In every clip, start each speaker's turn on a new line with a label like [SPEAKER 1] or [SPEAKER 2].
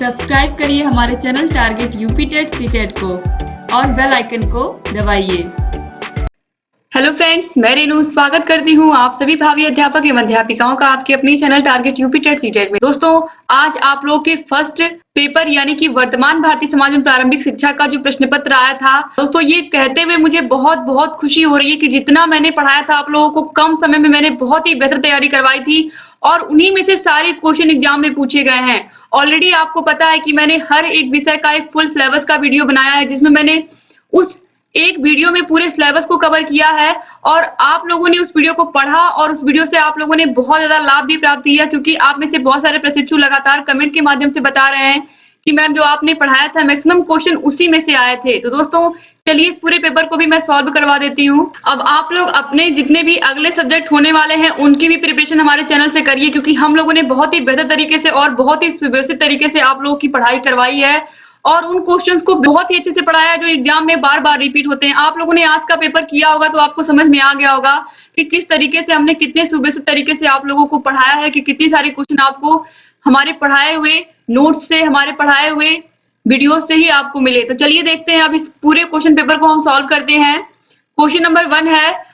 [SPEAKER 1] Subscribe करिए हमारे channel target UP TET CTET को और बेल आइकन को दबाइए। हेलो फ्रेंड्स, मैं रेनू स्वागत करती हूँ आप सभी भावी अध्यापक एवं अध्यापिकाओं का आपके अपनी channel target UP TET CTET में। दोस्तों, आज आप लोगों के फर्स्ट पेपर यानी कि वर्तमान भारतीय समाज में प्रारंभिक शिक्षा का जो प्रश्न पत्र आया था, दोस्तों ये कहते हुए मुझे बहुत खुशी हो रही है कि जितना मैंने पढ़ाया था आप लोगों को कम समय में मैंने बहुत ही बेहतर तैयारी करवाई थी और उन्हीं में से सारे क्वेश्चन एग्जाम में पूछे गए हैं। ऑलरेडी आपको पता है कि मैंने हर एक विषय का एक फुल सिलेबस का वीडियो बनाया है, जिसमें मैंने उस एक वीडियो में पूरे सिलेबस को कवर किया है और आप लोगों ने उस वीडियो को पढ़ा और उस वीडियो से आप लोगों ने बहुत ज्यादा लाभ भी प्राप्त किया, क्योंकि आप में से बहुत सारे प्रशिक्षु लगातार कमेंट के माध्यम से बता रहे हैं कि मैम जो आपने पढ़ाया था मैक्सिमम क्वेश्चन उसी में से आए थे। तो दोस्तों चलिए इस पूरे पेपर को भी मैं सॉल्व करवा देती हूँ। अब आप लोग अपने जितने भी अगले सब्जेक्ट होने वाले हैं उनकी भी प्रिपरेशन हमारे चैनल से करिए, क्योंकि हम लोगों ने बहुत ही बेहतर तरीके से और बहुत ही सुव्यवस्थित तरीके से आप लोगों की पढ़ाई करवाई है और उन क्वेश्चंस को बहुत ही अच्छे से पढ़ाया है जो एग्जाम में बार-बार रिपीट होते हैं। आप लोगों ने आज का पेपर किया होगा तो आपको समझ में आ गया होगा कि किस तरीके से हमने कितने सुव्यवस्थित तरीके से आप लोगों को पढ़ाया है, कि कितनी सारी क्वेश्चन आपको हमारे पढ़ाए हुए नोट्स से, हमारे पढ़ाए हुए वीडियो से ही आपको मिले। तो चलिए देखते हैं अब इस पूरे क्वेश्चन पेपर को हम सॉल्व करते हैं। क्वेश्चन नंबर 1 है,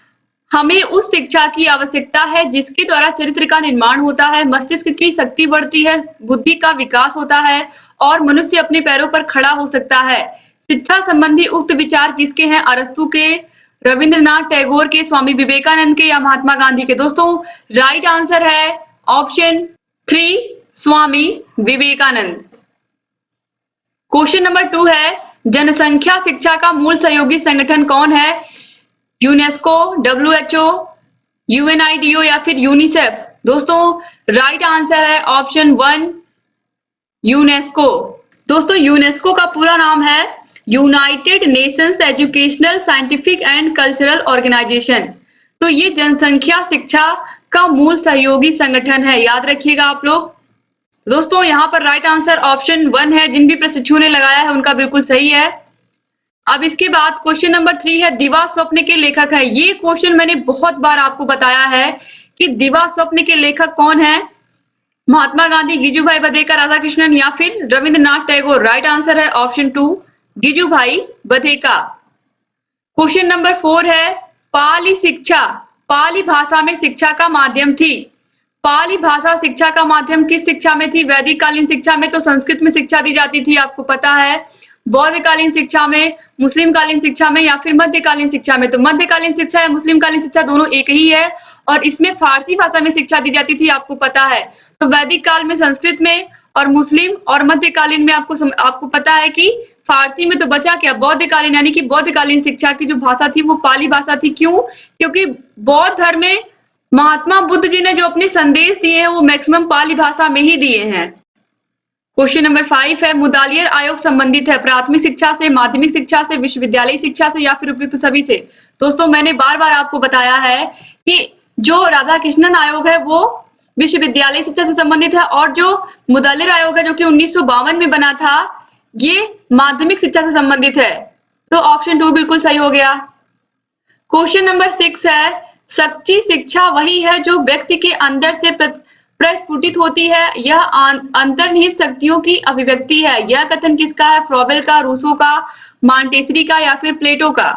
[SPEAKER 1] हमें उस शिक्षा की आवश्यकता है जिसके द्वारा चरित्र का निर्माण होता है, मस्तिष्क की शक्ति बढ़ती है, बुद्धि का विकास होता है और मनुष्य अपने पैरों पर खड़ा हो सकता है। शिक्षा संबंधी उक्त विचार किसके हैं? अरस्तु के, रविंद्रनाथ टैगोर के, स्वामी विवेकानंद के या महात्मा गांधी के? दोस्तों राइट आंसर है option 3 Swami Vivekananda. Question number 2 है, जनसंख्या शिक्षा का मूल सहयोगी संगठन कौन है? यूनेस्को, WHO, UNIDO या फिर यूनिसेफ? दोस्तों राइट आंसर है ऑप्शन 1 यूनेस्को। दोस्तों यूनेस्को का पूरा नाम है United Nations Educational Scientific and Cultural Organization. तो ये जनसंख्या शिक्षा का मूल सहयोगी संगठन है, याद रखिएगा आप लोग। दोस्तों यहाँ पर राइट आंसर ऑप्शन 1 है, जिन भी प्रशिक्षुओं ने लगाया है उनका बिल्कुल सही है। अब इसके बाद क्वेश्चन नंबर 3 है, दिवा स्वप्न के लेखक है। ये क्वेश्चन मैंने बहुत बार आपको बताया है कि दिवा स्वप्न के लेखक कौन है? महात्मा गांधी, गिजुभाई बधेकर, राधा कृष्णन या फिर रविंद्रनाथ टैगोर? राइट आंसर है ऑप्शन 2 गिजुभाई बधेकर। क्वेश्चन नंबर 4 है, पाली शिक्षा पाली भाषा में शिक्षा का माध्यम थी। पाली भाषा शिक्षा का माध्यम किस शिक्षा में थी? वैदिक कालीन शिक्षा में तो संस्कृत में शिक्षा दी जाती थी, आपको पता है। बौद्धकालीन शिक्षा में, मुस्लिम कालीन शिक्षा में या फिर मध्यकालीन शिक्षा में? तो मध्यकालीन शिक्षा या मुस्लिम कालीन शिक्षा दोनों एक ही है और इसमें फारसी भाषा में शिक्षा दी जाती थी, आपको पता है। तो वैदिक काल में संस्कृत में और मुस्लिम और मध्यकालीन में आपको पता है कि फारसी में। तो बचा क्या? बौद्धकालीन, यानी कि बौद्धकालीन शिक्षा की जो भाषा थी वो पाली भाषा थी। क्यों? क्योंकि बौद्ध धर्म में महात्मा बुद्ध जी ने जो अपने संदेश दिए हैं वो मैक्सिमम पाली भाषा में ही दिए हैं। क्वेश्चन नंबर 5 है, मुदालियर आयोग संबंधित है प्राथमिक शिक्षा से, माध्यमिक शिक्षा से, विश्वविद्यालय शिक्षा से या फिर उपयुक्त सभी से? दोस्तों मैंने बार आपको बताया है कि जो राधा कृष्णन आयोग है वो विश्वविद्यालय शिक्षा से संबंधित है और जो मुदालियर आयोग है जो कि 1952 में बना था ये माध्यमिक शिक्षा से संबंधित है। तो ऑप्शन 2 बिल्कुल सही हो गया। क्वेश्चन नंबर 6 है, सच्ची शिक्षा वही है जो व्यक्ति के अंदर से प्रस्फुटित होती है, यह अंतर्निहित शक्तियों की अभिव्यक्ति है। यह कथन किसका है? फ्रॉबेल का, रूसो का, मॉन्टेसरी का या फिर प्लेटो का?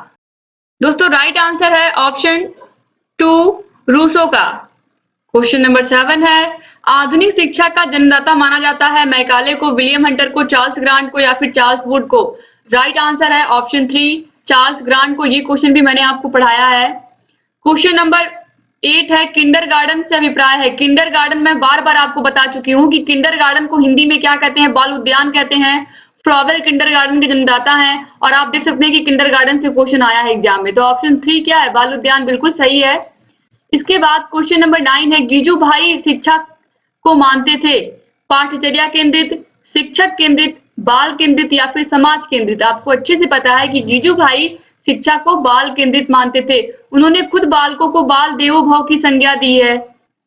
[SPEAKER 1] दोस्तों राइट आंसर है ऑप्शन 2 रूसो का। क्वेश्चन नंबर 7 है, आधुनिक शिक्षा का जन्मदाता माना जाता है मैकाले को, विलियम हंटर को, चार्ल्स ग्रांट को या फिर चार्ल्स वुड को? राइट आंसर है ऑप्शन 3 चार्ल्स ग्रांट को। ये क्वेश्चन भी मैंने आपको पढ़ाया है। क्वेश्चन नंबर 8 है, किंडरगार्टन से अभिप्राय है। किंडरगार्टन मैं बार आपको बता चुकी हूँ कि किंडरगार्टन को हिंदी में क्या कहते हैं? बाल उद्यान कहते हैं। फ्रॉबेल किंडरगार्टन के जन्मदाता हैं और आप देख सकते हैं कि किंडरगार्टन से क्वेश्चन आया है एग्जाम में। तो ऑप्शन 3 क्या है? बाल उद्यान बिल्कुल सही है। इसके बाद क्वेश्चन नंबर 9 है, गिजुभाई शिक्षा को मानते थे पाठचर्या केंद्रित, शिक्षक केंद्रित, बाल केंद्रित या फिर समाज केंद्रित? आपको अच्छे से पता है कि गिजुभाई शिक्षा को बाल केंद्रित मानते थे। उन्होंने खुद बालकों को बाल देवो भव की संज्ञा दी है।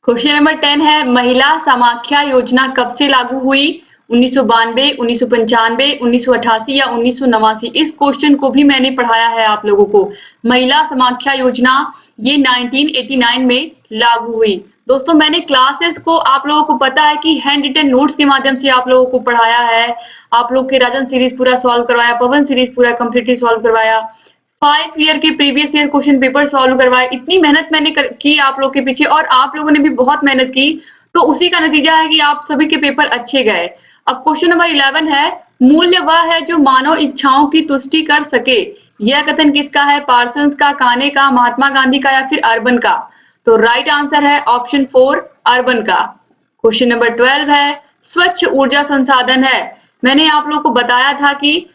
[SPEAKER 1] क्वेश्चन नंबर 10 है, महिला समाख्या योजना कब से लागू हुई? 1992, 1995, 1988 या 1989? इस क्वेश्चन को भी मैंने पढ़ाया है आप लोगों को। महिला समाख्या योजना ये 1989 में लागू हुई। दोस्तों मैंने क्लासेस को आप लोगों को पता है कि हैंड रिटन नोट्स के माध्यम से आप लोगों को पढ़ाया है। आप लोग के राजन सीरीज पूरा सॉल्व करवाया, पवन सीरीज पूरा कंप्लीटली सॉल्व करवाया, 5 ईयर के previous year question paper solve करवाए। इतनी मेहनत मैंने की आप लोग के पीछे और आप लोगों ने भी बहुत मेहनत की, तो उसी का नतीजा है कि आप सभी के पेपर अच्छे गए। अब क्वेश्चन नंबर 11 है, मूल्य वह है जो मानव इच्छाओं की तुष्टि कर सके। यह कथन किसका है? पार्सन्स का, काने का, महात्मा गांधी का या फिर अर्बन का? तो राइट आंसर है ऑप्शन 4 अर्बन का। क्वेश्चन नंबर 12 है, स्वच्छ ऊर्जा संसाधन है। मैंने आप लोगों को बताया था कि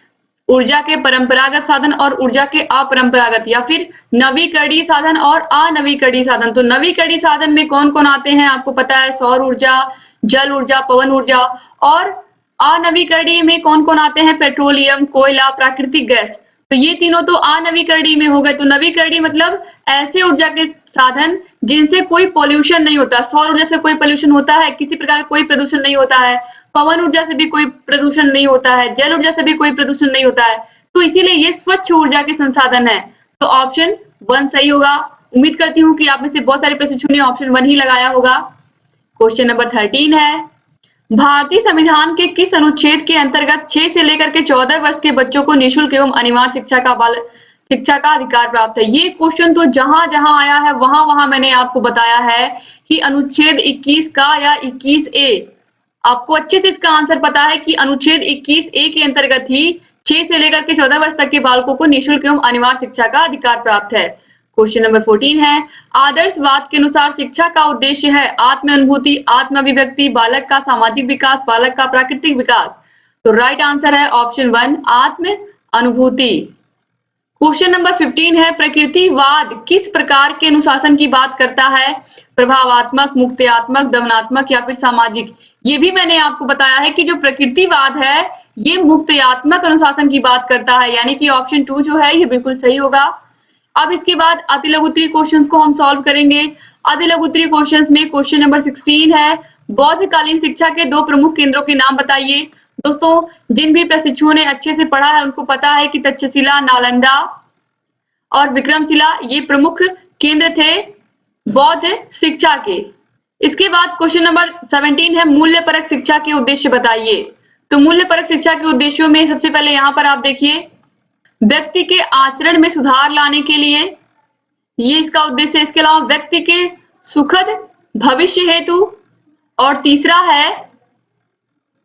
[SPEAKER 1] ऊर्जा के परंपरागत साधन और ऊर्जा के अपरंपरागत या फिर नवीकरणीय साधन और अनवीकरणीय साधन। तो नवीकरणीय साधन में कौन कौन आते हैं आपको पता है? सौर ऊर्जा, जल ऊर्जा, पवन ऊर्जा। और अनवीकरणीय में कौन कौन आते हैं? पेट्रोलियम, कोयला, प्राकृतिक गैस। तो ये तीनों तो अनवीकरणीय में हो गए। तो नवीकरणीय मतलब ऐसे ऊर्जा के साधन जिनसे कोई पॉल्यूशन नहीं होता। सौर ऊर्जा से कोई पॉल्यूशन होता है? किसी प्रकार का कोई प्रदूषण नहीं होता है। पवन ऊर्जा से भी कोई प्रदूषण नहीं होता है, जल ऊर्जा से भी कोई प्रदूषण नहीं होता है। तो इसीलिए ये स्वच्छ ऊर्जा के संसाधन है। तो ऑप्शन 1 सही होगा। उम्मीद करती हूँ कि आप में से बहुत सारे प्रशिक्षुओं ने ऑप्शन 1 ही लगाया होगा। क्वेश्चन नंबर 13 है, भारतीय संविधान के किस अनुच्छेद के अंतर्गत 6 से लेकर के 14 वर्ष के बच्चों को निःशुल्क एवं अनिवार्य शिक्षा का अधिकार प्राप्त है? ये क्वेश्चन तो जहां जहां आया है वहां वहां मैंने आपको बताया है कि अनुच्छेद 21 का या 21A। आपको अच्छे से इसका आंसर पता है कि अनुच्छेद 21A के अंतर्गत ही 6 से लेकर के 14 वर्ष तक के बालकों को निःशुल्क एवं अनिवार्य शिक्षा का अधिकार प्राप्त है। क्वेश्चन नंबर 14 है, आदर्शवाद के अनुसार शिक्षा का उद्देश्य है आत्म अनुभूति, आत्म अभिव्यक्ति, बालक का सामाजिक विकास, बालक का प्राकृतिक विकास। तो राइट आंसर है ऑप्शन 1 आत्म अनुभूति। क्वेश्चन नंबर 15 है, प्रकृतिवाद किस प्रकार के अनुशासन की बात करता है? प्रभावात्मक, मुक्त्यात्मक, दमनात्मक या फिर सामाजिक? ये भी मैंने आपको बताया है कि जो प्रकृतिवाद है ये मुक्त्यात्मक अनुशासन की बात करता है, यानी कि ऑप्शन 2 जो है ये बिल्कुल सही होगा। अब इसके बाद अति लघु उत्तरीय क्वेश्चंस को हम सॉल्व करेंगे। अति लघु उत्तरीय क्वेश्चंस में क्वेश्चन नंबर 16 है, बौद्धकालीन शिक्षा के 2 प्रमुख केंद्रों के नाम बताइए। दोस्तों जिन भी प्रशिक्षुओं ने अच्छे से पढ़ा है उनको पता है कि तक्षशिला, नालंदा और विक्रमशिला ये प्रमुख केंद्र थे बौद्ध शिक्षा के। इसके बाद क्वेश्चन नंबर 17 है, मूल्य परक शिक्षा के उद्देश्य बताइए। तो मूल्य परक शिक्षा के उद्देश्यों में सबसे पहले यहाँ पर आप देखिए, व्यक्ति के आचरण में सुधार लाने के लिए ये इसका उद्देश्य है। इसके अलावा व्यक्ति के सुखद भविष्य हेतु, और तीसरा है,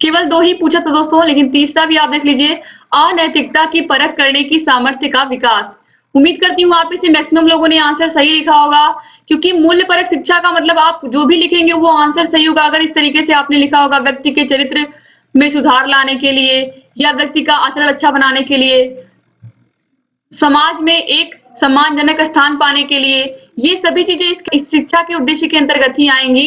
[SPEAKER 1] केवल 2 ही पूछा था दोस्तों लेकिन तीसरा भी आप देख लीजिए, अनैतिकता की परख करने की सामर्थ्य का विकास। उम्मीद करती हूँ आप इसे मैक्सिमम लोगों ने आंसर सही लिखा होगा, क्योंकि मूल्य परक शिक्षा का मतलब आप जो भी लिखेंगे वो आंसर सही होगा। अगर इस तरीके से आपने लिखा होगा व्यक्ति के चरित्र में सुधार लाने के लिए या व्यक्ति का आचरण अच्छा बनाने के लिए, समाज में एक सम्मानजनक स्थान पाने के लिए, ये सभी चीजें इस शिक्षा के उद्देश्य के अंतर्गत ही आएंगी।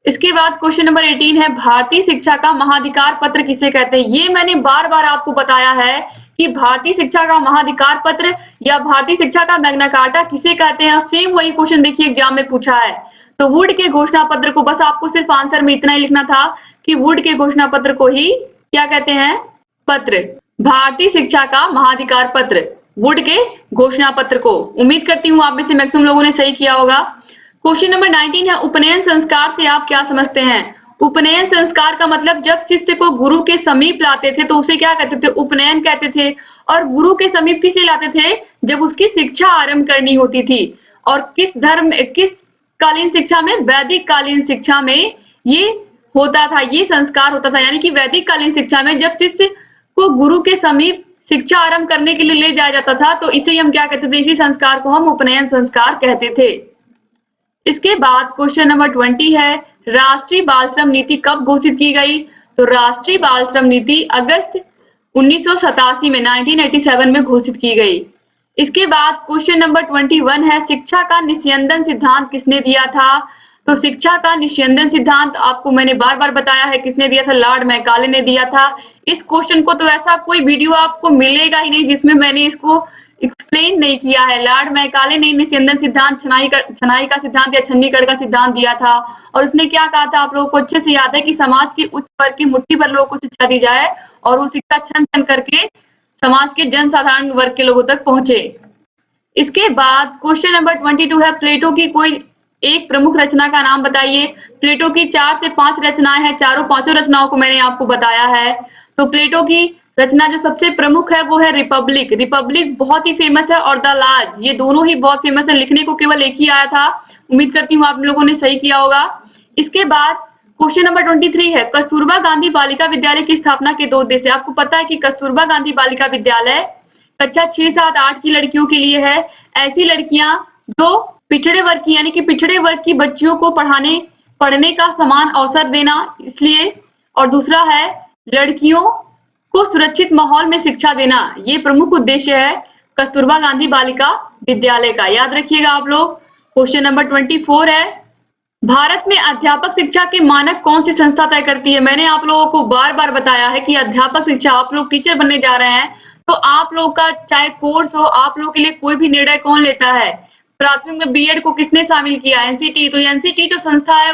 [SPEAKER 1] इसके बाद क्वेश्चन नंबर 18 है, भारतीय शिक्षा का महाधिकार पत्र किसे कहते हैं? ये मैंने बार बार आपको बताया है कि भारतीय शिक्षा का महाधिकार पत्र या भारतीय शिक्षा का मैग्ना कार्टा किसे कहते हैं। सेम वही क्वेश्चन देखिए एग्जाम में पूछा है। तो वुड के घोषणा पत्र को, बस आपको सिर्फ आंसर में इतना ही लिखना था कि वुड के घोषणा पत्र को ही क्या कहते हैं? पत्र। भारतीय शिक्षा का महाधिकार पत्र, वुड के घोषणा पत्र को। उम्मीद करती हूँ आप में से मैक्सिमम लोगों ने सही किया होगा। क्वेश्चन नंबर 19 है, उपनयन संस्कार से आप क्या समझते हैं? उपनयन संस्कार का मतलब जब शिष्य को गुरु के समीप लाते थे तो उसे क्या कहते थे? उपनयन कहते थे। और गुरु के समीप किसे लाते थे? जब उसकी शिक्षा आरंभ करनी होती थी। और किस कालीन शिक्षा में? वैदिक कालीन शिक्षा में ये होता था, ये संस्कार होता था। यानी कि वैदिक कालीन शिक्षा में जब शिष्य को गुरु के समीप शिक्षा आरंभ करने के लिए ले जाया जाता था तो इसे हम क्या कहते थे? इसी संस्कार को हम उपनयन संस्कार कहते थे। इसके बाद क्वेश्चन नंबर 20 है, राष्ट्रीय बाल श्रम नीति कब घोषित की गई? तो राष्ट्रीय बाल श्रम नीति अगस्त 1987 में 1987 में घोषित की गई। इसके बाद क्वेश्चन नंबर 21 है, शिक्षा का निस्यंदन सिद्धांत किसने दिया था? तो शिक्षा का निस्यंदन सिद्धांत आपको मैंने बार बार बताया है किसने दिया था? लॉर्ड मैकाले ने दिया था। इस क्वेश्चन को तो ऐसा कोई वीडियो आपको मिलेगा ही नहीं जिसमें मैंने इसको एक्सप्लेन नहीं किया है। लॉर्ड मैकाले ने निस्यंदन सिद्धांत, छनाई का सिद्धांत या छन्नीकरण का सिद्धांत दिया था। और उसने क्या कहा था? आप लोगों को अच्छे से याद है कि समाज के उच्च वर्ग की मुट्ठी भर लोगों को शिक्षा दी जाए और वो शिक्षा छन छन करके समाज के जनसाधारण वर्ग के लोगों तक पहुंचे। इसके बाद क्वेश्चन नंबर 22 है, प्लेटो की कोई एक प्रमुख रचना का नाम बताइए। प्लेटो की 4 से 5 रचनाएं हैं, चारों पांचों रचनाओं को मैंने आपको बताया है। तो प्लेटो की रचना जो सबसे प्रमुख है वो है रिपब्लिक। रिपब्लिक बहुत ही फेमस है और द लाज, ये दोनों ही बहुत फेमस है। लिखने को केवल एक ही आया था। उम्मीद करती हूँ आप लोगों ने सही किया होगा। इसके बाद क्वेश्चन नंबर 23 है, कस्तूरबा गांधी बालिका विद्यालय की स्थापना के 2 उद्देश्य। आपको पता है कि कस्तूरबा गांधी बालिका विद्यालय कक्षा 6, 7, 8 की लड़कियों के लिए है। ऐसी लड़कियां जो पिछड़े वर्ग की यानी कि पिछड़े वर्ग की बच्चियों को पढ़ने का समान अवसर देना इसलिए, और दूसरा है लड़कियों को सुरक्षित माहौल में शिक्षा देना। ये प्रमुख उद्देश्य है कस्तूरबा गांधी बालिका विद्यालय का, याद रखिएगा आप लोग। क्वेश्चन नंबर 24 है, भारत में अध्यापक शिक्षा के मानक कौन सी संस्था तय करती है। मैंने आप लोगों को बार बार बताया है कि अध्यापक शिक्षा, आप लोग टीचर बनने जा रहे हैं तो आप लोग का चाहे कोर्स हो, आप लोग के लिए कोई भी निर्णय कौन लेता है। प्राथमिक में बीएड को किसने शामिल किया, एनसीटी। तो एनसीटी जो संस्था है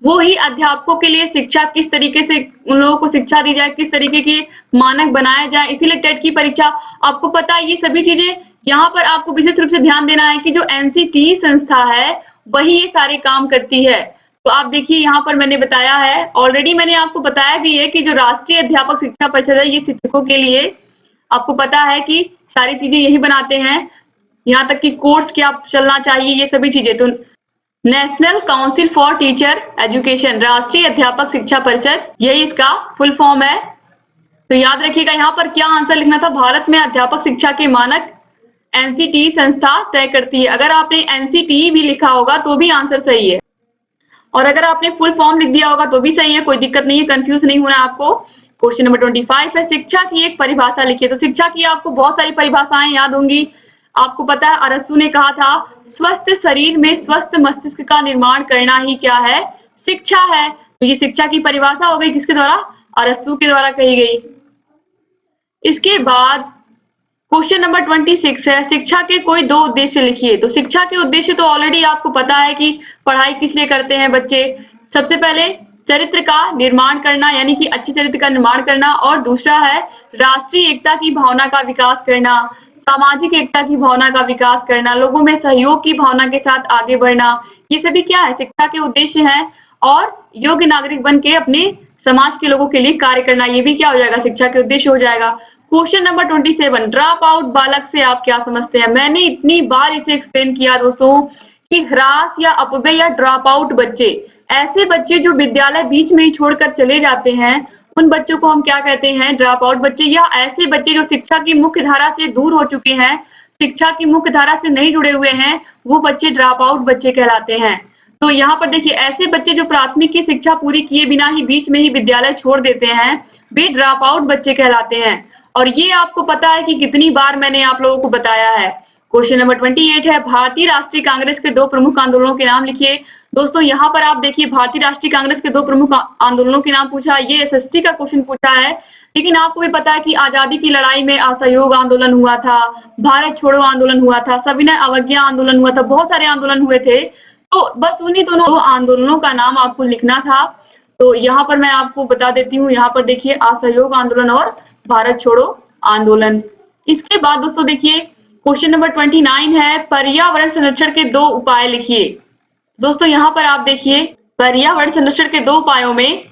[SPEAKER 1] वो ही अध्यापकों के लिए शिक्षा किस तरीके से उन लोगों को शिक्षा दी जाए, किस तरीके के मानक बनाए जाए, इसीलिए टेट की परीक्षा। आपको पता है ये सभी चीजें यहाँ पर आपको विशेष रूप से ध्यान देना है कि जो एनसीटी संस्था है वही ये सारे काम करती है। तो आप देखिए यहाँ पर मैंने बताया है, ऑलरेडी मैंने आपको बताया भी है कि जो राष्ट्रीय अध्यापक शिक्षा परिषद है ये शिक्षकों के लिए, आपको पता है कि सारी चीजें यही बनाते हैं, यहाँ तक कि कोर्स क्या चलना चाहिए, ये सभी चीजें। तो national council for teacher education, राष्ट्रीय अध्यापक शिक्षा परिषद, यही इसका फुल फॉर्म है। तो याद रखिएगा यहाँ पर क्या आंसर लिखना था, भारत में अध्यापक शिक्षा के मानक एनसीटी संस्था तय करती है। अगर आपने एनसीटी भी लिखा होगा तो भी आंसर सही है, और अगर आपने फुल फॉर्म लिख दिया होगा तो भी सही है, कोई दिक्कत नहीं है, कंफ्यूज नहीं होना आपको। क्वेश्चन नंबर 25 है, शिक्षा की एक परिभाषा लिखिए। तो शिक्षा की आपको बहुत सारी परिभाषाएं याद होंगी। आपको पता है अरस्तु ने कहा था स्वस्थ शरीर में स्वस्थ मस्तिष्क का निर्माण करना ही क्या है, शिक्षा है। तो ये शिक्षा की परिभाषा हो गई, किसके द्वारा, अरस्तु के द्वारा कही गई। इसके बाद क्वेश्चन नंबर 26 है, शिक्षा के कोई 2 उद्देश्य लिखिए। तो शिक्षा के उद्देश्य तो ऑलरेडी आपको पता है कि पढ़ाई किस लिए करते हैं बच्चे। सबसे पहले चरित्र का निर्माण करना, यानी कि अच्छे चरित्र का निर्माण करना, और दूसरा है राष्ट्रीय एकता की भावना का विकास करना, सामाजिक एकता की भावना का विकास करना, लोगों में सहयोग की भावना के साथ आगे बढ़ना। ये सभी क्या है, शिक्षा के उद्देश्य हैं। और योग्य नागरिक बन के अपने समाज के लोगों के लिए कार्य करना, ये भी क्या हो जाएगा, शिक्षा के उद्देश्य हो जाएगा। क्वेश्चन नंबर 27, ड्रॉप आउट बालक से आप क्या समझते हैं। मैंने इतनी बार इसे एक्सप्लेन किया दोस्तों कि ह्रास या अपव्यय या ड्रॉप आउट बच्चे, ऐसे बच्चे जो विद्यालय बीच में ही छोड़कर चले जाते हैं, उन बच्चों को हम क्या कहते हैं, ड्रॉप आउट बच्चे। या ऐसे बच्चे जो शिक्षा की मुख्य धारा से दूर हो चुके हैं, शिक्षा की मुख्य धारा से नहीं जुड़े हुए हैं, वो बच्चे ड्रॉप आउट बच्चे कहलाते हैं। तो यहाँ पर देखिए ऐसे बच्चे जो प्राथमिक की शिक्षा पूरी किए बिना ही बीच में ही विद्यालय छोड़ देते हैं, वे ड्रॉप आउट बच्चे कहलाते हैं। और ये आपको पता है कि कितनी बार मैंने आप लोगों को बताया है। क्वेश्चन नंबर 28 है, भारतीय राष्ट्रीय कांग्रेस के 2 प्रमुख आंदोलनों के नाम लिखिए। दोस्तों यहाँ पर आप देखिए भारतीय राष्ट्रीय कांग्रेस के 2 प्रमुख आंदोलनों के नाम पूछा है, ये एसएसटी का क्वेश्चन पूछा है। लेकिन आपको भी पता है कि आजादी की लड़ाई में असहयोग आंदोलन हुआ था, भारत छोड़ो आंदोलन हुआ था, सविनय अवज्ञा आंदोलन हुआ था, बहुत सारे आंदोलन हुए थे। तो बस उन्हीं दोनों आंदोलनों का नाम आपको लिखना था। तो यहाँ पर मैं आपको बता देती हूँ, यहाँ पर देखिए असहयोग आंदोलन और भारत छोड़ो आंदोलन। इसके बाद दोस्तों देखिए क्वेश्चन नंबर 29 है, पर्यावरण संरक्षण के 2 उपाय लिखिए। दोस्तों यहाँ पर आप देखिए पर्यावरण संरक्षण के 2 उपायों में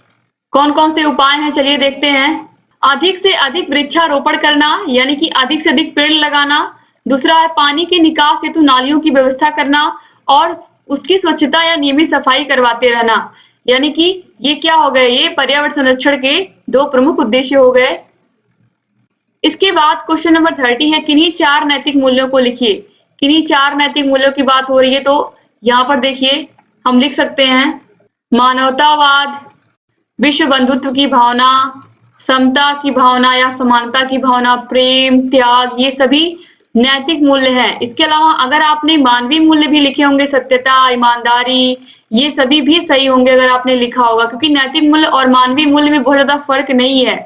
[SPEAKER 1] कौन कौन से उपाय हैं, चलिए देखते हैं। अधिक से अधिक वृक्षारोपण करना, यानी कि अधिक से अधिक पेड़ लगाना। दूसरा है पानी के निकास हेतु नालियों की व्यवस्था करना और उसकी स्वच्छता या नियमित सफाई करवाते रहना। यानी कि ये क्या हो गए, ये पर्यावरण संरक्षण के 2 प्रमुख उद्देश्य हो गए। इसके बाद क्वेश्चन नंबर 30 है, किन्हीं 4 नैतिक मूल्यों को लिखिए। किन्हीं 4 नैतिक मूल्यों की बात हो रही है, तो यहाँ पर देखिए हम लिख सकते हैं मानवतावाद, विश्व बंधुत्व की भावना, समता की भावना या समानता की भावना, प्रेम, त्याग, ये सभी नैतिक मूल्य हैं। इसके अलावा अगर आपने मानवीय मूल्य भी लिखे होंगे, सत्यता, ईमानदारी, ये सभी भी सही होंगे अगर आपने लिखा होगा, क्योंकि नैतिक मूल्य और मानवीय मूल्य में बहुत ज्यादा फर्क नहीं है,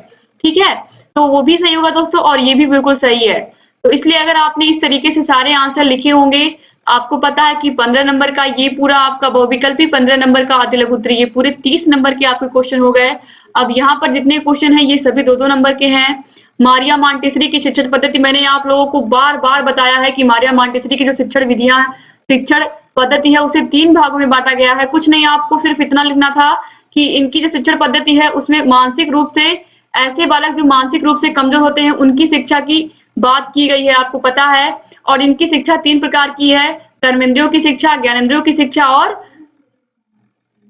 [SPEAKER 1] ठीक है। तो वो भी सही होगा दोस्तों, और ये भी बिल्कुल सही है। तो इसलिए अगर आपने इस तरीके से सारे आंसर लिखे होंगे, आपको पता है कि 15 नंबर का ये पूरा आपका बहुविकल्पी, 15 नंबर का अति लघु उत्तरीय, ये पूरे 30 नंबर के आपके क्वेश्चन हो गए। अब यहाँ पर जितने क्वेश्चन हैं ये सभी 2-2 नंबर के हैं। मारिया मॉन्टेसरी की शिक्षण पद्धति, मैंने आप लोगों को बार बार बताया है कि मारिया मॉन्टेसरी की जो शिक्षण विधियां, शिक्षण पद्धति है उसे 3 भागों में बांटा गया है। कुछ नहीं, आपको सिर्फ इतना लिखना था कि इनकी जो शिक्षण पद्धति है उसमें मानसिक रूप से ऐसे बालक जो मानसिक रूप से कमजोर होते हैं उनकी शिक्षा की बात की गई है, आपको पता है। और इनकी शिक्षा 3 प्रकार की है, कर्मेंद्रियों की शिक्षा, ज्ञानेंद्रियों की शिक्षा और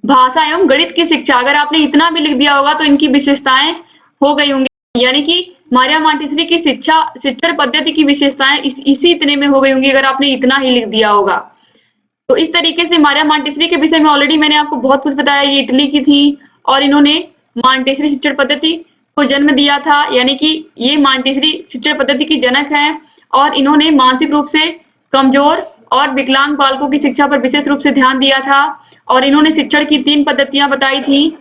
[SPEAKER 1] भाषा एवं गणित की शिक्षा। अगर आपने इतना भी लिख दिया होगा तो इनकी विशेषताएं हो गई होंगी, यानी कि मारिया मॉन्टेसरी की शिक्षण पद्धति की विशेषताएं इसी इतने में हो गई होंगी अगर आपने इतना ही लिख दिया होगा। तो इस तरीके से मारिया मॉन्टेसरी के विषय में ऑलरेडी मैंने आपको बहुत कुछ बताया। ये इटली की थी और इन्होंने मॉन्टेसरी शिक्षण पद्धति को जन्म दिया था, यानी कि ये मॉन्टेसरी शिक्षण पद्धति की जनक हैं और इन्होंने मानसिक रूप से कमजोर और विकलांग बालकों की शिक्षा पर विशेष रूप से ध्यान दिया था। और इन्होंने शिक्षण की 3 पद्धतियां बताई थी,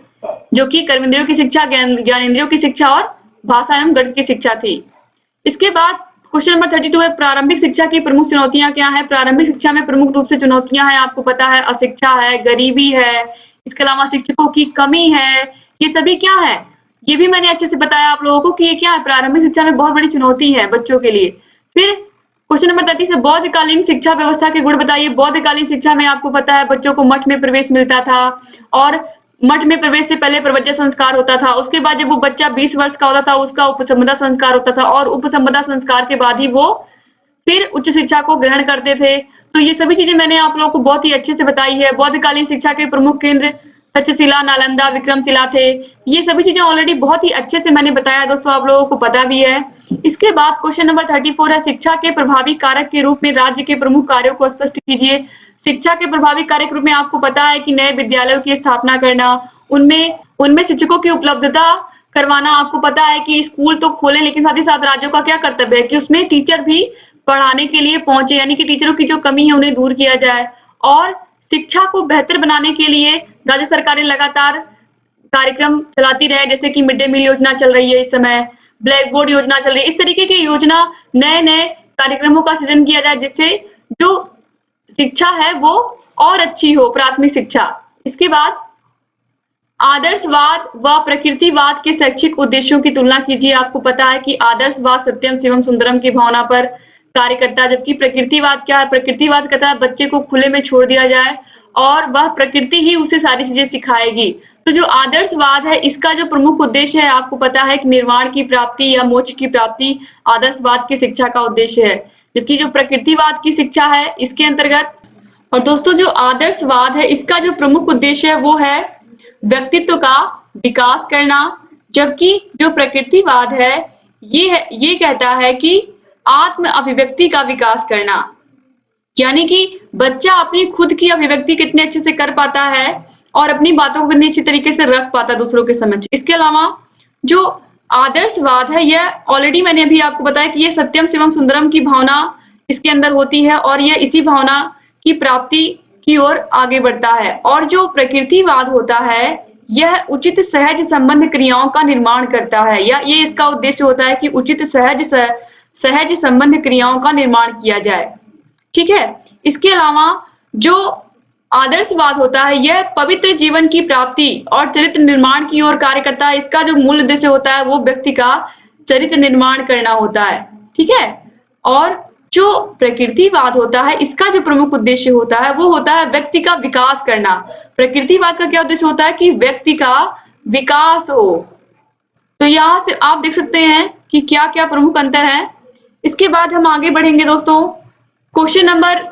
[SPEAKER 1] जो कि कर्मेंद्रियों की शिक्षा, ज्ञानेंद्रियों की शिक्षा और भाषा एवं गणित की शिक्षा थी। इसके बाद क्वेश्चन नंबर 32 है, प्रारंभिक शिक्षा की प्रमुख चुनौतियां क्या है। प्रारंभिक शिक्षा में प्रमुख रूप से चुनौतियां हैं, आपको पता है, अशिक्षा है, गरीबी है, इसके अलावा शिक्षकों की कमी है। ये सभी क्या है, ये भी मैंने अच्छे से बताया आप लोगों को कि ये क्या है, प्रारंभिक शिक्षा में बहुत बड़ी चुनौती है बच्चों के लिए। फिर क्वेश्चन नंबर 33 है, बौद्धकालीन शिक्षा व्यवस्था के गुण बताइए। बौद्धकालीन शिक्षा में आपको पता है बच्चों को मठ में प्रवेश मिलता था और मठ में प्रवेश से पहले प्रवज्ञा संस्कार होता था। उसके बाद जब वो बच्चा 20 वर्ष का होता था उसका उपसंपदा संस्कार होता था और उपसंपदा संस्कार के बाद ही वो फिर उच्च शिक्षा को ग्रहण करते थे। तो ये सभी चीजें मैंने आप लोगों को बहुत ही अच्छे से बताई है। बौद्धकालीन शिक्षा के प्रमुख केंद्र तक्षशिला, नालंदा, विक्रमशिला थे। ये सभी चीजें ऑलरेडी बहुत ही अच्छे से मैंने बताया दोस्तों, आप लोगों को पता भी है। इसके बाद क्वेश्चन नंबर 34 है, शिक्षा के प्रभावी कारक के रूप में राज्य के प्रमुख कार्यों को स्पष्ट कीजिए। शिक्षा के प्रभावी कार्य के रूप में आपको पता है कि नए विद्यालयों की स्थापना करना, उनमें शिक्षकों की उपलब्धता करवाना। आपको पता है कि स्कूल तो खोले लेकिन साथ ही साथ राज्यों का क्या कर्तव्य है कि उसमें टीचर भी पढ़ाने के लिए पहुंचे, यानी कि टीचरों की जो कमी है उन्हें दूर किया जाए। और शिक्षा को बेहतर बनाने के लिए राज्य सरकारें लगातार कार्यक्रम चलाती रहे, जैसे कि मिड डे मील योजना चल रही है इस समय, ब्लैक बोर्ड योजना चल रही है। इस तरीके की योजना, नए नए कार्यक्रमों का सृजन किया जाए जिससे जो शिक्षा है वो और अच्छी हो, प्राथमिक शिक्षा। इसके बाद आदर्शवाद व प्रकृतिवाद के शैक्षिक उद्देश्यों की तुलना कीजिए। आपको पता है कि आदर्शवाद सत्यम शिवम सुंदरम की भावना पर कार्य करता है, जबकि प्रकृतिवाद क्या है, प्रकृतिवाद कहता है बच्चे को खुले में छोड़ दिया जाए और वह प्रकृति ही उसे सारी चीजें सिखाएगी। तो जो आदर्शवाद है इसका जो प्रमुख उद्देश्य है आपको पता है कि निर्वाण की प्राप्ति या मोक्ष की प्राप्ति आदर्शवाद की शिक्षा का उद्देश्य है, जबकि जो प्रकृतिवाद की शिक्षा है इसके अंतर्गत, और दोस्तों जो आदर्शवाद है इसका जो प्रमुख उद्देश्य है वो है व्यक्तित्व का विकास करना, जबकि जो प्रकृतिवाद है ये कहता है कि आत्म अभिव्यक्ति का विकास करना, यानी कि बच्चा अपनी खुद की अभिव्यक्ति कितने अच्छे से कर पाता है और अपनी बातों को कितने अच्छी तरीके से रख पाता है दूसरों के समक्ष। इसके अलावा जो आदर्शवाद है यह ऑलरेडी मैंने अभी आपको बताया कि यह सत्यम शिवम सुंदरम की भावना इसके अंदर होती है और यह इसी भावना की प्राप्ति की ओर आगे बढ़ता है। और जो प्रकृतिवाद होता है यह उचित सहज संबंध क्रियाओं का निर्माण करता है, या ये इसका उद्देश्य होता है कि उचित सहज संबंध क्रियाओं का निर्माण किया जाए। ठीक है। इसके अलावा जो आदर्शवाद होता है यह पवित्र जीवन की प्राप्ति और चरित्र निर्माण की ओर कार्य करता है। इसका जो मूल उद्देश्य होता है वो व्यक्ति का चरित्र निर्माण करना होता है। ठीक है। और जो प्रकृतिवाद होता है इसका जो प्रमुख उद्देश्य होता है वो होता है व्यक्ति का विकास करना। प्रकृतिवाद का क्या उद्देश्य होता है कि व्यक्ति का विकास हो। तो यहाँ से आप देख सकते हैं कि क्या क्या प्रमुख अंतर है। इसके बाद हम आगे बढ़ेंगे दोस्तों। क्वेश्चन नंबर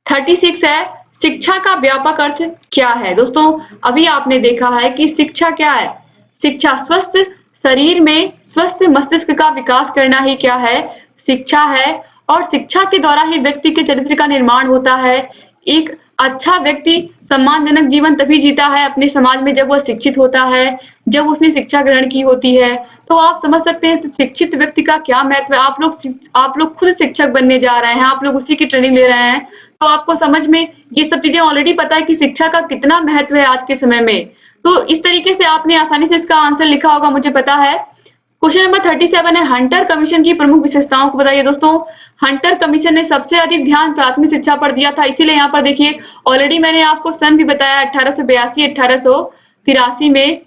[SPEAKER 1] 36 है, शिक्षा का व्यापक अर्थ क्या है। दोस्तों अभी आपने देखा है कि शिक्षा क्या है, शिक्षा स्वस्थ शरीर में स्वस्थ मस्तिष्क का विकास करना ही क्या है, शिक्षा है। और शिक्षा के द्वारा ही व्यक्ति के चरित्र का निर्माण होता है। एक अच्छा व्यक्ति सम्मानजनक जीवन तभी जीता है अपने समाज में जब वह शिक्षित होता है, जब उसने शिक्षा ग्रहण की होती है। तो आप समझ सकते हैं शिक्षित व्यक्ति का क्या महत्व है। आप लोग खुद शिक्षक बनने जा रहे हैं, आप लोग उसी की ट्रेनिंग ले रहे हैं, तो आपको समझ में ये सब चीजें ऑलरेडी पता है कि शिक्षा का कितना महत्व है आज के समय में। तो इस तरीके से आपने आसानी से इसका आंसर लिखा होगा, मुझे पता है। क्वेश्चन नंबर 37 है, हंटर कमीशन की प्रमुख विशेषताओं को बताइए। दोस्तों हंटर कमीशन ने सबसे अधिक ध्यान प्राथमिक शिक्षा पर दिया था, इसीलिए यहाँ पर देखिए ऑलरेडी मैंने आपको सन भी बताया 1882-1883 में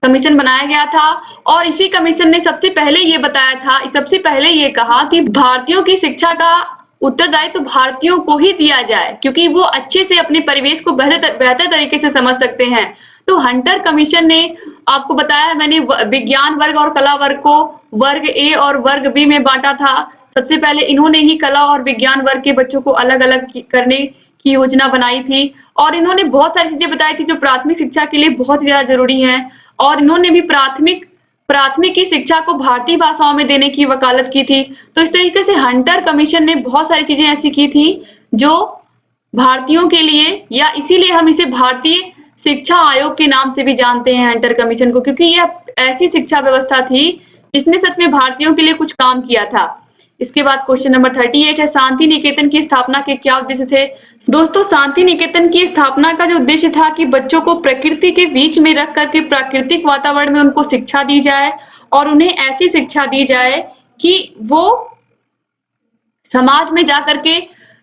[SPEAKER 1] कमीशन बनाया गया था। और इसी कमीशन ने सबसे पहले ये बताया था, सबसे पहले ये कहा कि भारतीयों की शिक्षा का उत्तरदायित्व भारतीयों को ही दिया जाए, क्योंकि वो अच्छे से अपने परिवेश को बेहतर तरीके से समझ सकते हैं। तो हंटर कमीशन ने आपको बताया, मैंने विज्ञान वर्ग और कला वर्ग को वर्ग ए और वर्ग बी में बांटा था। सबसे पहले इन्होंने ही कला और विज्ञान वर्ग के बच्चों को अलग-अलग करने की योजना बनाई थी और इन्होंने बहुत सारी चीजें बताई थी जो प्राथमिक शिक्षा के लिए बहुत ज्यादा जरूरी है। और इन्होंने भी प्राथमिक की शिक्षा को भारतीय भाषाओं में देने की वकालत की थी। तो इस तरीके से हंटर कमीशन ने बहुत सारी चीजें ऐसी की थी जो भारतीयों के लिए, या इसीलिए हम इसे भारतीय शिक्षा आयोग के नाम से भी जानते हैं हंटर कमीशन को, क्योंकि यह ऐसी शिक्षा व्यवस्था थी जिसने सच में भारतीयों के लिए कुछ काम किया था। इसके बाद क्वेश्चन नंबर 38 है, शांति निकेतन की स्थापना के क्या उद्देश्य थे? दोस्तों, शांति निकेतन की स्थापना का जो उद्देश्य था कि बच्चों को प्रकृति के बीच में रख करके प्राकृतिक वातावरण में उनको शिक्षा दी जाए और उन्हें ऐसी शिक्षा दी जाए कि वो समाज में जाकर के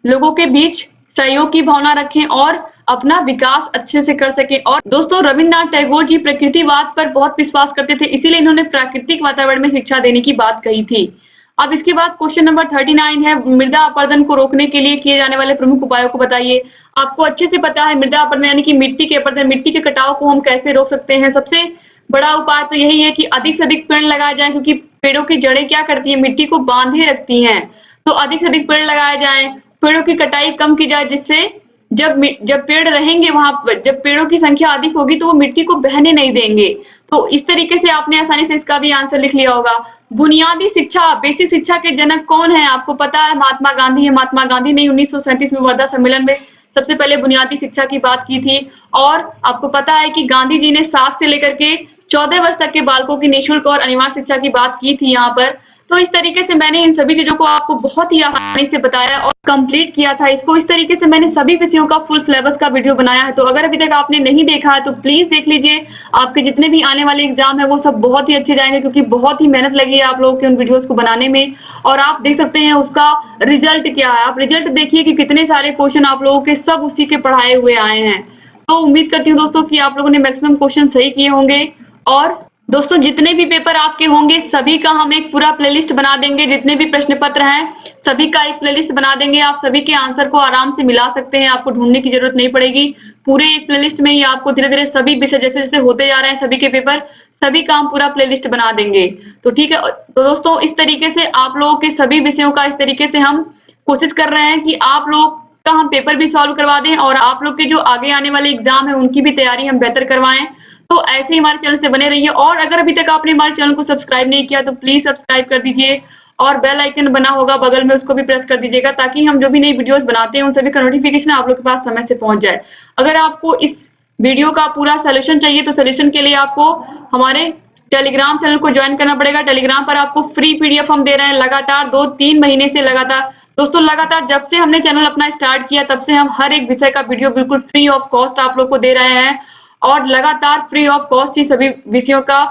[SPEAKER 1] लोगों के बीच सहयोग की भावना रखें और अपना विकास अच्छे से कर सके। और दोस्तों, रविन्द्रनाथ टैगोर जी प्रकृतिवाद पर बहुत विश्वास करते थे, इसीलिए इन्होंने प्राकृतिक वातावरण में शिक्षा देने की बात कही थी। अब इसके बाद क्वेश्चन नंबर 39 है, मृदा अपरदन को रोकने के लिए किए जाने वाले प्रमुख उपायों को बताइए। आपको अच्छे से पता है मृदा अपरदन यानी कि मिट्टी के अपरदन, मिट्टी के कटाव को हम कैसे रोक सकते हैं। सबसे बड़ा उपाय तो यही है कि अधिक से अधिक पेड़ लगाए जाएं, क्योंकि पेड़ों की जड़ें क्या करती है, मिट्टी को बांधे रखती हैं। तो अधिक से अधिक पेड़ लगाए जाएं, पेड़ों की कटाई कम की जाए, जिससे जब पेड़ रहेंगे वहां, जब पेड़ों की संख्या अधिक होगी तो वो मिट्टी को बहने नहीं देंगे। तो इस तरीके से आपने आसानी से इसका भी आंसर लिख लिया होगा। बुनियादी शिक्षा, बेसिक शिक्षा के जनक कौन है? आपको पता है महात्मा गांधी है। महात्मा गांधी ने 1937 में वर्धा सम्मेलन में सबसे पहले बुनियादी शिक्षा की बात की थी। और आपको पता है कि गांधी जी ने 7 से लेकर के 14 वर्ष तक के बालकों की निःशुल्क और अनिवार्य शिक्षा की बात की थी यहाँ पर। तो इस तरीके से मैंने इन सभी चीजों को आपको बहुत ही आसानी से बताया और कंप्लीट किया था इसको। इस तरीके से मैंने सभी विषयों का फुल सिलेबस का वीडियो बनाया है। तो अगर अभी तक आपने नहीं देखा है तो प्लीज देख लीजिए। आपके जितने भी आने वाले एग्जाम है वो सब बहुत ही अच्छे जाएंगे, क्योंकि बहुत ही मेहनत लगी है आप लोगों के उन वीडियोस को बनाने में। और आप देख सकते हैं उसका रिजल्ट क्या है। आप रिजल्ट देखिए कि कितने सारे क्वेश्चन आप लोगों के सब उसी के पढ़ाए हुए आए हैं। तो उम्मीद करती हूँ दोस्तों कि आप लोगों ने मैक्सिमम क्वेश्चन सही किए होंगे। और दोस्तों, जितने भी पेपर आपके होंगे सभी का हम एक पूरा प्लेलिस्ट बना देंगे। जितने भी प्रश्न पत्र हैं सभी का एक प्लेलिस्ट बना देंगे। आप सभी के आंसर को आराम से मिला सकते हैं, आपको ढूंढने की जरूरत नहीं पड़ेगी। पूरे एक प्लेलिस्ट में ही आपको धीरे धीरे सभी विषय जैसे जैसे होते जा रहे हैं सभी के पेपर, सभी का हम पूरा प्लेलिस्ट बना देंगे। तो ठीक है। तो दोस्तों, इस तरीके से आप लोगों के सभी विषयों का इस तरीके से हम कोशिश कर रहे हैं कि आप लोग का हम पेपर भी सॉल्व करवा दें और आप लोग के जो आगे आने वाले एग्जाम है उनकी भी तैयारी हम बेहतर करवाएं। तो ऐसे ही हमारे चैनल से बने रहिए। और अगर अभी तक आपने हमारे चैनल को सब्सक्राइब नहीं किया तो प्लीज सब्सक्राइब कर दीजिए और बेल आइकन बना होगा बगल में, उसको भी प्रेस कर दीजिएगा, ताकि हम जो भी नई वीडियोस बनाते हैं उन सभी का नोटिफिकेशन आप लोग के पास समय से पहुंच जाए। अगर आपको इस वीडियो का पूरा सोल्यूशन चाहिए तो सोल्यूशन के लिए आपको हमारे टेलीग्राम चैनल को ज्वाइन करना पड़ेगा। टेलीग्राम पर आपको फ्री पीडीएफ हम दे रहे हैं लगातार 2-3 महीने से लगातार। दोस्तों, लगातार जब से हमने चैनल अपना स्टार्ट किया तब से हम हर एक विषय का वीडियो बिल्कुल फ्री ऑफ कॉस्ट आप लोग को दे रहे हैं और लगातार फ्री ऑफ कॉस्ट ही सभी विषयों का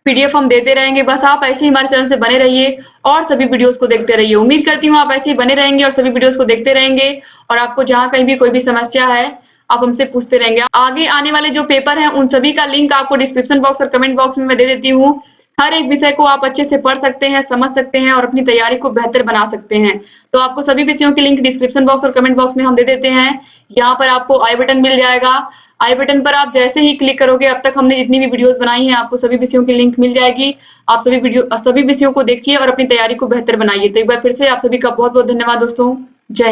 [SPEAKER 1] पीडीएफ हम देते रहेंगे। बस आप ऐसे ही हमारे चैनल से बने रहिए और सभी वीडियोस को देखते रहिए। उम्मीद करती हूँ आप ऐसे ही बने रहेंगे और सभी वीडियोस को देखते रहेंगे और आपको जहाँ कहीं भी कोई भी समस्या है आप हमसे पूछते रहेंगे। आगे आने वाले जो पेपर हैं उन सभी का लिंक आपको डिस्क्रिप्शन बॉक्स और कमेंट बॉक्स में मैं दे देती हूँ। हर एक विषय को आप अच्छे से पढ़ सकते हैं, समझ सकते हैं और अपनी तैयारी को बेहतर बना सकते हैं। तो आपको सभी विषयों की लिंक डिस्क्रिप्शन बॉक्स और कमेंट बॉक्स में हम दे देते हैं। यहाँ पर आपको आई बटन मिल जाएगा। आई बटन पर आप जैसे ही क्लिक करोगे, अब तक हमने जितनी भी वीडियोस बनाई हैं आपको सभी विषयों की लिंक मिल जाएगी। आप सभी विषयों को देखिए और अपनी तैयारी को बेहतर बनाइए। तो एक बार फिर से आप सभी का बहुत बहुत धन्यवाद दोस्तों। जय हिंद।